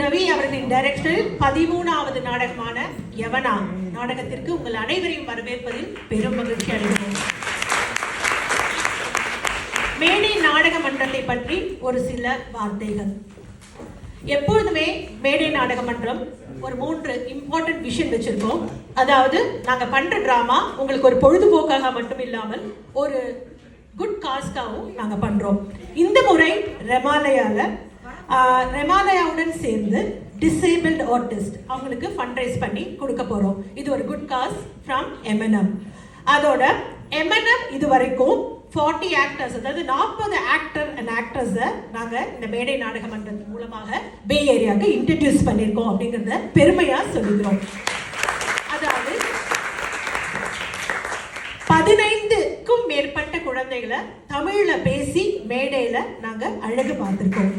ரவி அவர்களின் டைரக்டரில் 13வது நாடகமான யவனா நாடகத்திற்கு உங்கள் அனைவரையும் வரவேற்பதில் பெரும் மகிழ்ச்சி அடைகிறோம். மேடை நாடக மன்றத்தை பற்றி ஒரு சில வார்த்தைகள். எப்பொழுதுமே மேடை நாடக மன்றம் ஒரு 3 இம்பார்ட்டன்ட் விஷன் வச்சிருக்கோம். அதாவது நாங்கள் பண்ற டிராமா உங்களுக்கு ஒரு பொழுதுபோக்காக மட்டும் இல்லாமல் ஒரு குட் காஸ்காகவும் நாங்கள் பண்றோம். இந்த முறை ரெமாலயாவுடன் சேர்ந்து டிசேபிள்ட் ஆர்டிஸ்ட் அவங்களுக்கு ஃபண்ட் ரைஸ் பண்ணி கொடுக்க போறோம். இது ஒரு குட் காஸ் ஃப்ரம் M&M. அதோட M&M இது வரைக்கும் 40 ஆக்டர்ஸ், அதாவது 40 ஆக்டர் அண்ட் ஆக்ட்ரஸை நாங்கள் இந்த மேடை நாடக மன்றத்தின் மூலமாக பே ஏரியாவுக்கு இன்ட்ரடியூஸ் பண்ணியிருக்கோம் அப்படிங்கிறத பெருமையாக சொல்லிக்கிறோம். அதாவது 15க்கும் மேற்பட்ட குழந்தைகளை தமிழில் பேசி மேடையில் நாங்கள் அழகு பார்த்துருக்கோம்.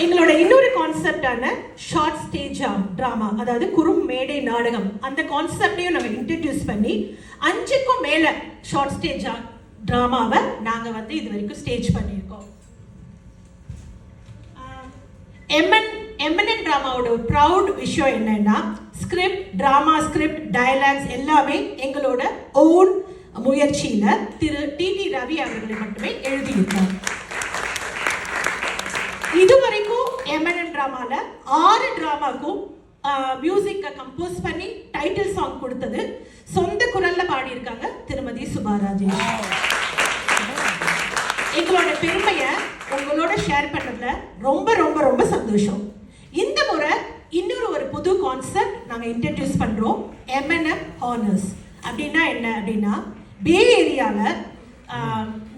எங்களோட இன்னொரு கான்செப்டான ஷார்ட் ஸ்டேஜ் டிராமா, அதாவது குறும் மேடை நாடகம், அந்த கான்செப்டையும் நம்ம இன்ட்ரடியூஸ் பண்ணி 5க்கும் மேல ஷார்ட் ஸ்டேஜ் டிராமாவை நாங்கள் இது வரைக்கும் ஸ்டேஜ் பண்ணியிருக்கோம். M&M டிராமாவோட ஒரு ப்ரௌட் விஷயம் என்னன்னா, ஸ்கிரிப்ட், டிராமா ஸ்கிரிப்ட், டயலாக்ஸ் எல்லாமே எங்களோட ஓன் முயற்சியில திரு T.T. ரவி அவர்களை மட்டுமே எழுதியிருக்கோம். இதுவரைக்கும் M&M டிராமால 6 டிராமாக்கும் மியூசிக்கை கம்போஸ் பண்ணி டைட்டில் சாங் கொடுத்தது சொந்த குரல்ல பாடியிருக்காங்க திருமதி சுபா ராஜேஷ். எங்களோட பெருமையை உங்களோட ஷேர் பண்ணதுல ரொம்ப ரொம்ப ரொம்ப சந்தோஷம். இந்த முறை இன்னொரு ஒரு புது கான்செப்ட் நாங்கள் இன்ட்ரடியூஸ் பண்றோம். M&M ஹானர்ஸ் அப்படின்னா என்ன அப்படின்னா, பே ஏரியாவில்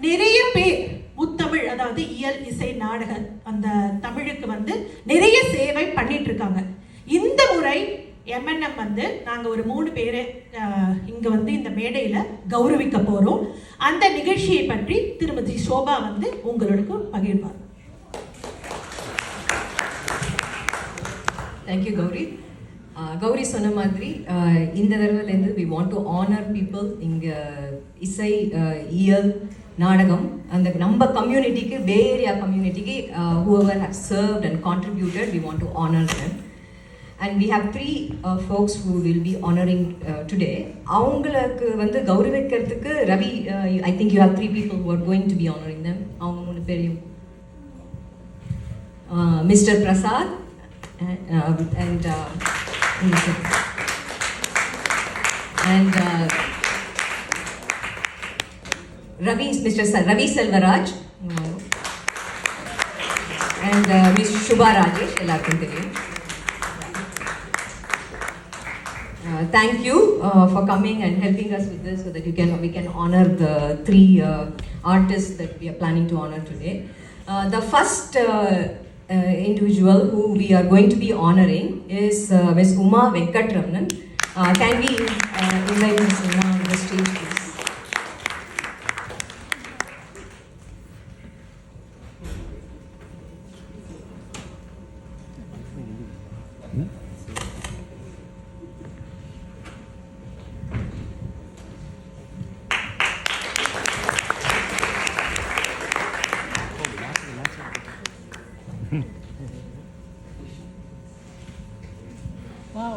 நிறைய பேர் முத்தமிழ், அதாவது இயல் இசை நாடக அந்த தமிழுக்கு நிறைய சேவை பண்ணிட்டு இருக்காங்க. இந்த முறை M&M நாங்கள் ஒரு 3 பேரை இங்கே இந்த மேடையில் கௌரவிக்க போகிறோம். அந்த நிகழ்ச்சியை பற்றி திருமதி சோபா உங்களுக்கு பகிர்வார். தேங்க்யூ கௌரி. கௌரி சொன்ன மாதிரி இந்த தடவைலேருந்து we want to honor people இங்கே இசை இயல் நாடகம் அந்த நம்ம கம்யூனிட்டிக்கு, பே ஏரியா கம்யூனிட்டிக்கு whoever have served and contributed, we want to honor them. And we have 3 folks who will be honoring today. அவங்களுக்கு கௌரவிக்கிறதுக்கு Ravi, I think you have 3 people who are going to be honoring them. அவங்க 3 பேரையும் Mr. Prasad and Mr. Ravi Selvaraj and Ms. Shubha Rajesh. எல்லாருக்கும் தெரியும். Thank you for coming and helping us with this so that we can honor the 3 artists that we are planning to honor today. The first individual who we are going to be honoring is Ms. Uma Venkatramanan. Can we invite Ms. Uma on the stage, please? Wow.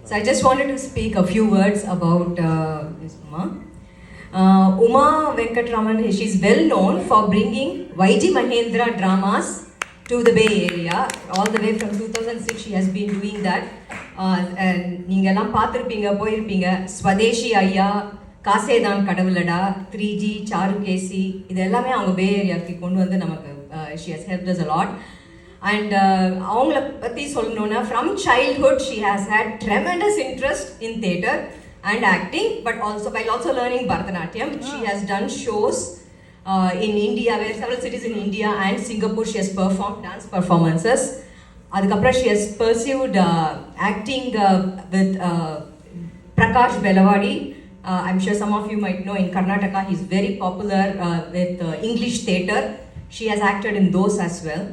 So I just wanted to speak a few words about Ms. Uma. Uma Venkatramanan, she's well known for bringing YG Mahendra dramas to the Bay Area. All the way from 2006 she has been doing that. And நீங்க எல்லாம் பார்த்திருப்பீங்க, போயிருப்பீங்க. ஸ்வதேஷி ஐயா, காசேதான் கடவுளடா, 3G, Charukesi, இது எல்லாமே அவங்க பே ஏரியாவுக்கு கொண்டு நமக்கு she has helped us a lot. And அவங்கள பற்றி சொல்லணும்னா, from childhood she has had tremendous interest in theatre and acting, but while also learning Bharatanatyam. She has done shows in India, where several cities in India and Singapore she has performed dance performances. அதுக்கப்புறம் she has pursued acting with Prakash Belawadi. I'm sure some of you might know, in Karnataka he's very popular with English theatre. She has acted in those as well.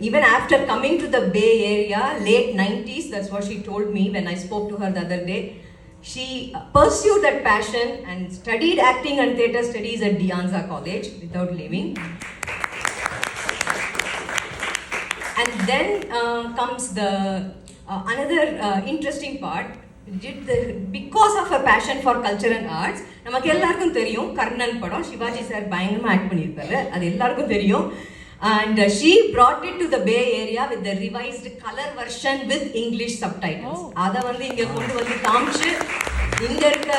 Even after coming to the Bay Area, late 90s, that's what she told me when I spoke to her the other day. she pursued that passion and studied acting and theatre studies at De Anza College without leaving. And then comes the another interesting part. Because of her passion for culture and arts, நமக்கு எல்லாருக்கும் தெரியும் கர்ணன் படம் Sivaji sir பயங்கரமா act பண்ணியிருப்பாரு, அது எல்லாருக்கும் தெரியும். And she brought it to the Bay Area with the revised color version with English subtitles. அதை வந்து இங்க கொண்டு வந்து காமிச்சு இங்க இருக்க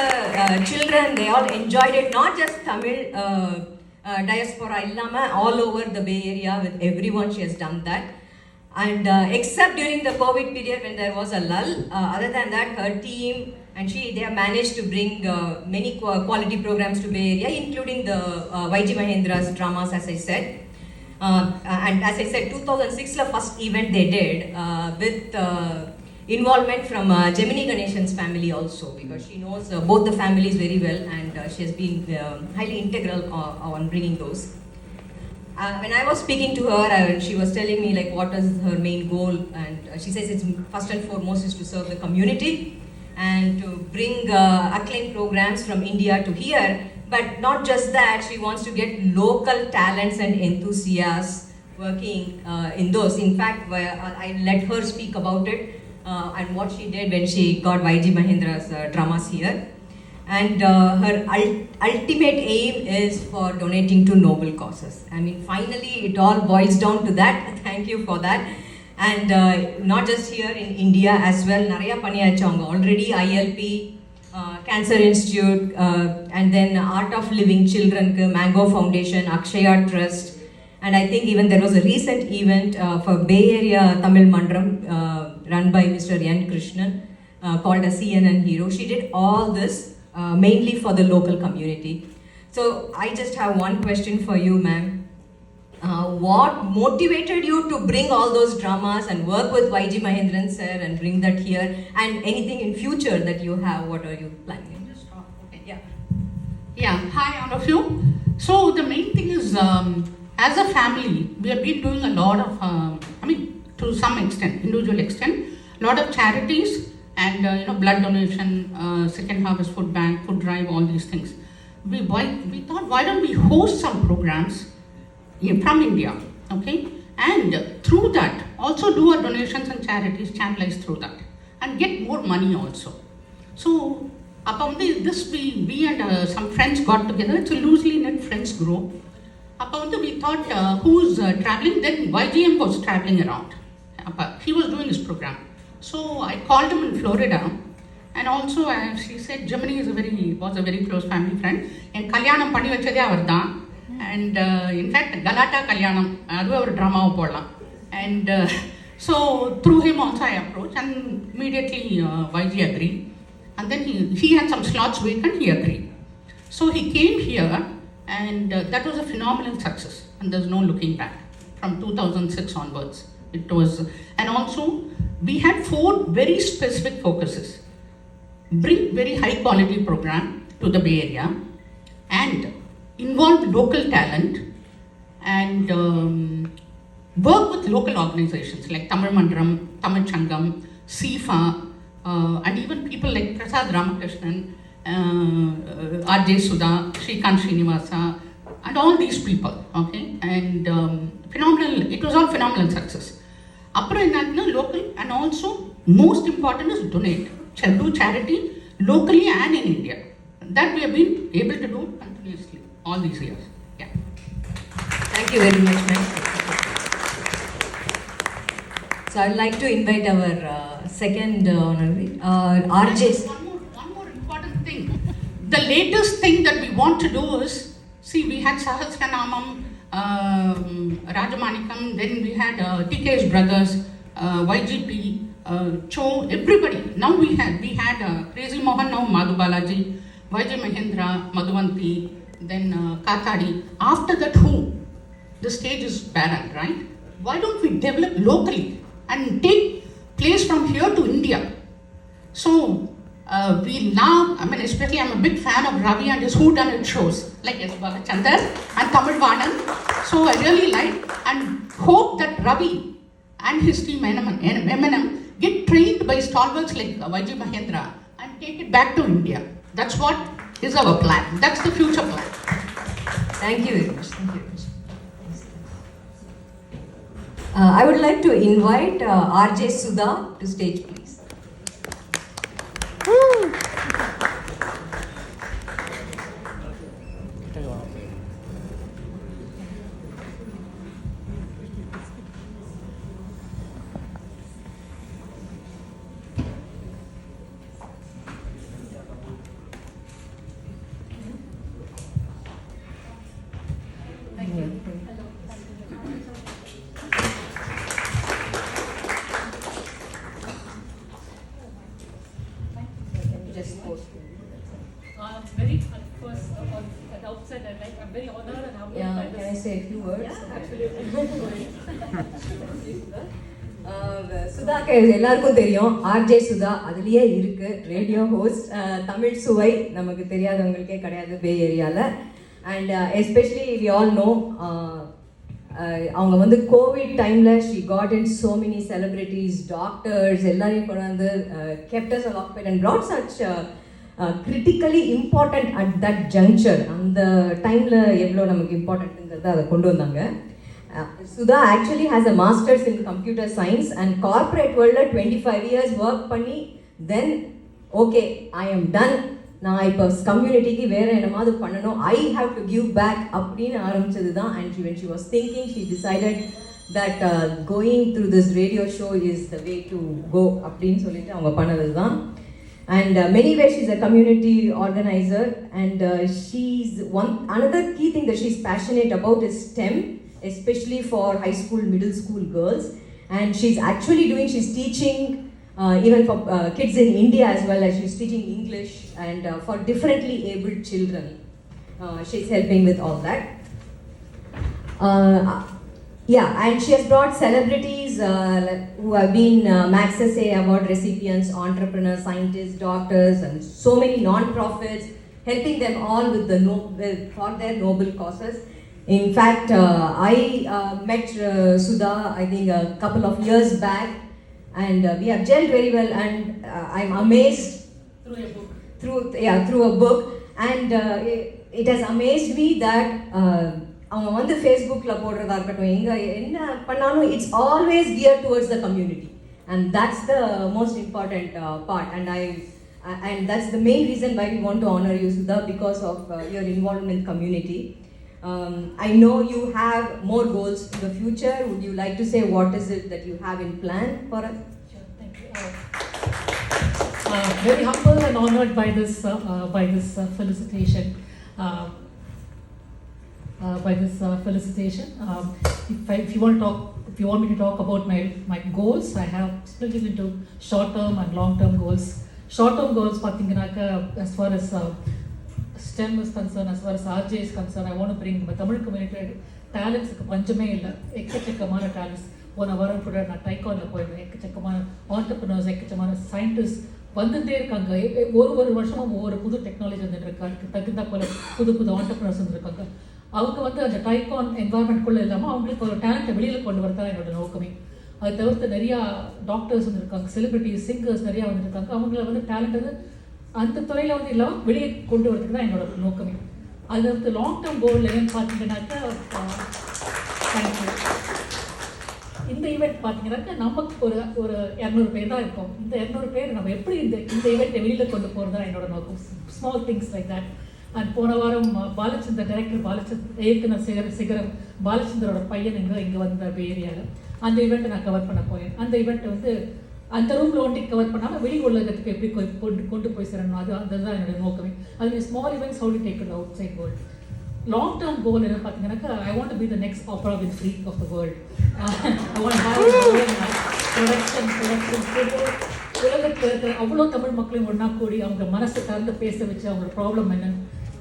children, they all enjoyed it, not just Tamil diaspora இல்லாம all over the Bay Area, with everyone she has done that. And except during the COVID period when there was a lull, other than that, her team and they have managed to bring many quality programs to Bay Area, including the YG Mahendra's dramas, as I said. And as I said, 2006 la first event they did with involvement from Gemini Ganeshan's family also, because she knows both the families very well, and she has been highly integral on bringing those. When I was speaking to her, she was telling me like what is her main goal, and she says it's first and foremost is to serve the community and to bring acclaimed programs from India to here. But not just that, she wants to get local talents and enthusiasts working in those. In fact, I let her speak about it and what she did when she got YG Mahendra's dramas here. And her ultimate aim is for donating to noble causes. I mean, finally, it all boils down to that. Thank you for that. And not just here in India as well. Naraya Paniyachanga, already ILP, Cancer Institute, and then Art of Living Children, Mango Foundation, Akshaya Trust. And I think even there was a recent event for Bay Area Tamil Mandram run by Mr. N. Krishnan called a CNN Hero. She did all this mainly for the local community. So I just have one question for you, ma'am. What motivated you to bring all those dramas and work with YG Mahendran sir and bring that here, and anything in future that you have, what are you planning? Okay. Yeah. Hi all of you. So the main thing is, as a family, we have been doing a lot of, to some extent, individual extent, lot of charities and blood donation, Second Harvest Food Bank, food drive, all these things. We thought, why don't we host some programs from India, okay? And through that, also do our donations and charities channelized through that, and get more money also. So, upon this, we and some friends got together. It's a loosely knit friends group. Upon we thought, who's traveling? Then YGM was traveling around. He was doing his program. So I called him in Florida, and also she said Gemini was a very close family friend. And Kalyanam Pani vachade avarda, and in fact Galata Kalyanam adu our drama podalam. And so through him also I approached, and immediately YG agreed. And then he had some slots vacant, he agreed. So he came here, and that was a phenomenal success, and there's no looking back. From 2006 onwards, it was, and also we had 4 very specific focuses. Bring very high quality program to the Bay Area, and involve local talent, and work with local organizations like Tamil Mandram, Tamil Changam, SIFA, and even people like Prasad Ramakrishnan, R.J. Sudha, Shrikant Srinivasa, and all these people, okay? And phenomenal, it was all phenomenal success. Apra enna local, and also most important is donate, do charity locally and in India. That we have been able to do continuously all these years. Yeah. Thank you very much, ma'am. So I'd like to invite our second honorary, RJ. One more important thing. The latest thing that we want to do is, see, we had Sahasranamam, Rajamanikam, then we had TK's brothers, YGP, Cho, everybody. Now we had Crazy Mohan, now Madhu Balaji, YG Mahendra, Madhuvanti, then Kathadi. After that, who? The stage is barren, right? Why don't we develop locally and take place from here to India? So we now, especially I'm a big fan of Ravi and his whodunit shows like S. Balachandar and Tamil Vanan. So I really like and hope that Ravi and his team M&M get trained by stalwarts like YG Mahendra and take it back to India. That's what is our plan. That's the future plan. Thank you very much. Thank you very much. I would like to invite RJ Sudha to stage, please. Very first at the outset, I'm very honored and humbled Yeah, by can this. I say a few words? Yeah, absolutely. சுதாக்கு எல்லாருக்கும் தெரியும் RJ Sudha அதுலேயே இருக்கு radio host Tamil சுவை நமக்கு தெரியாதவங்களுக்கே கிடையாது bay ஏரியாவில் and especially we all know அவங்க வந்து கோவிட் டைமில் she got in so many celebrities doctors எல்லாரையும் கொண்டு வந்து கெப்டர்ஸ் all occupied and brought such critically important at that juncture அந்த டைமில் எவ்வளோ நமக்கு இம்பார்ட்டண்ட்டுங்கிறத அதை கொண்டு வந்தாங்க. Sudha actually has a master's in computer science and corporate world 25 years work பண்ணி then okay I am done நான் இப்போ கம்யூனிட்டிக்கு வேறு என்னமாவது பண்ணணும் I have to give back அப்படின்னு ஆரம்பிச்சது தான் and when she was thinking she decided that going through this radio show is the way to go அப்படின்னு சொல்லிட்டு அவங்க பண்ணது தான். And many ways she's a community organizer and she's another key thing that she's passionate about is STEM, especially for high school, middle school girls. And she's teaching even for kids in India as well as she's teaching English and for differently abled children. She's helping with all that. Yeah, and she has brought celebrities who have been Magsaysay Award recipients, entrepreneurs, scientists, doctors, and so many non-profits, helping them all with for their noble causes. In fact, I met Sudha, I think a couple of years back, and we have gelled very well. And I'm amazed Through a book. through a book, and it has amazed me that. அவங்க வந்து ஃபேஸ்புக்கில் போடுறதா இருக்கட்டும் எங்கே என்ன பண்ணாலும் it's always gear towards the community and that's the most important part and that's the main reason why we want to honour you Sudha because of your involvement in community. I know you have more goals in the future. Would you like to say what is it that you have in plan for us? Sure, thank you. Very humble and honored by this felicitation. If you want me to talk about my goals, I have split it into short-term and long-term goals. Short-term goals, as far as STEM is concerned, as far as RJ is concerned, I want to bring the Tamil community talents. பஞ்சமே இல்லை, எக்கச்சக்கமான talents. போன வாரம் கூட நான் டைகானில் போயிருந்தேன். எக்கச்சக்கமான entrepreneurs, எக்கச்சக்கமான scientists வந்துட்டே இருக்காங்க. ஒரு வருஷமும் ஒவ்வொரு புது டெக்னாலஜி வந்துட்டு இருக்காங்க. தகுந்த போல புது entrepreneurs வந்துருக்காங்க. அவங்க வந்து அந்த டைகான் என்வாயன்மெண்ட்குள்ளே இல்லாமல் அவங்களுக்கு ஒரு டேலண்ட்டை வெளியில் கொண்டு வரதான் என்னோட நோக்கமே. அதை தவிர்த்து நிறையா டாக்டர்ஸ் வந்துருக்காங்க, செலிபிரிட்டிஸ், சிங்கர்ஸ் நிறையா வந்துருக்காங்க. அவங்கள வந்து டேலண்ட் வந்து அந்த துறையில் வந்து இல்லாமல் வெளியே கொண்டு வரதுக்கு தான் என்னோட நோக்கமே. அது வந்து லாங் டேர்ம் கோல் என்னன்னு பார்த்தீங்கன்னாக்கா இந்த ஈவெண்ட் பார்த்தீங்கன்னாக்கா நமக்கு ஒரு 200 பேர் தான் இருக்கும். இந்த 200 பேர் நம்ம எப்படி இந்த ஈவெண்ட்டை வெளியில் கொண்டு போகிறது தான் என்னோட நோக்கம். Small things like that. And போன வாரம் டைரக்டர் இயக்குனர் சிகரம் பாலச்சந்தரோட பையன் இங்கே வந்த ஏரியாவில் அந்த ஈவெண்ட்டை நான் கவர் பண்ண போறேன். அந்த ஈவெண்ட்டை வந்து அந்த ரூமில் ஒண்டி கவர் பண்ணாமல் வெளி உலகத்துக்கு எப்படி கொண்டு போய் சேரணும், அதுதான் என்னோட நோக்கமே. அது small events how to take it outside world. Long term goal என்ன பார்த்தீங்கன்னாக்கா I want to be the next Oprah Winfrey of the world. I want production உலகத்தில் இருக்கிற அவ்வளோ தமிழ் மக்களையும் ஒன்றா கூடி அவங்க மனசை திறந்து பேச வச்சு அவங்களோட ப்ராப்ளம்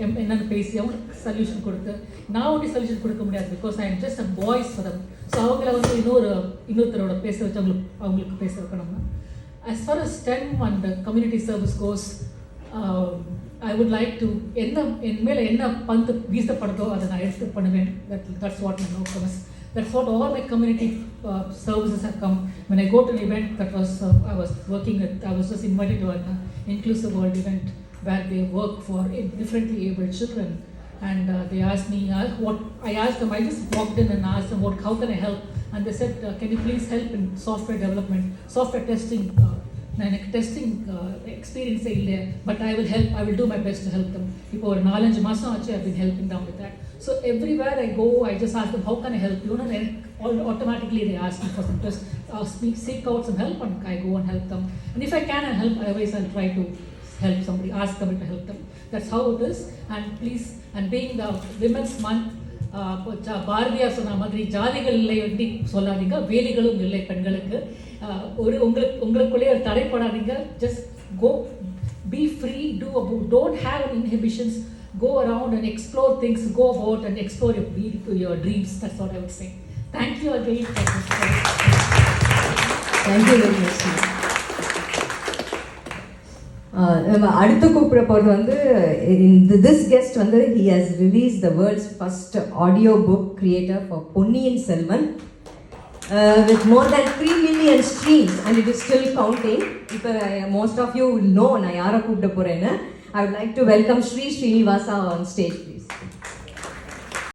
என்னன்னு பேசி அவங்களுக்கு சொல்யூஷன் கொடுத்து நான் ஒன்றும் சொல்யூஷன் கொடுக்க முடியாது because I am just a voice for them. So அவங்கள வந்து இன்னொருத்தரோட பேச வச்சு அவங்களுக்கு பேச வைக்கணும்னா as far as STEM and community service goes, I would like to என் மேலே என்ன பந்து வீசப்படுதோ அதை நான் எடுத்து பண்ணுவேன். That's what my நோக்கம் is. That's what all my community services have come. When I go to an event that was, I was working at, I was just invited to an inclusive world event where they work for differently abled children. And they asked me, I asked them, I just walked in and asked them, how can I help? And they said, can you please help in software development, software testing, testing experience இல்லை, but I will do my best to help them. இப்போ ஒரு 4-5 மாசம் ஆச்சு, I've been helping them with that. So everywhere I go, I just ask them, how can I help you? And automatically they ask me for some just seek out some help, and I go and help them. And if I can help, otherwise I'll try to help somebody, ask somebody to help them. That's how it is. And please, and being the Women's Month, Bharathiyar சொன்ன மாதிரி ஜாதிகள் இல்லை எப்படி சொல்லாதீங்க, வேலிகளும் இல்லை பெண்களுக்கு. ஒரு உங்களுக்குள்ளே ஒரு தடைப்படாதீங்க. Just go, be free, don't have inhibitions, go around and explore things, go about and explore your dreams. That's what I would say. Thank you again for this. Thank you very much. நம்ம அடுத்து கூப்பிட போகிறது வந்து this guest வந்து he has released the world's first audio book creator for Ponniyin Selvan with more than 3 million streams and it is still counting. இப்போ most of you will know நான் யாரை கூப்பிட போகிறேன்னு. I would like to welcome Sri Srinivasa on stage, please.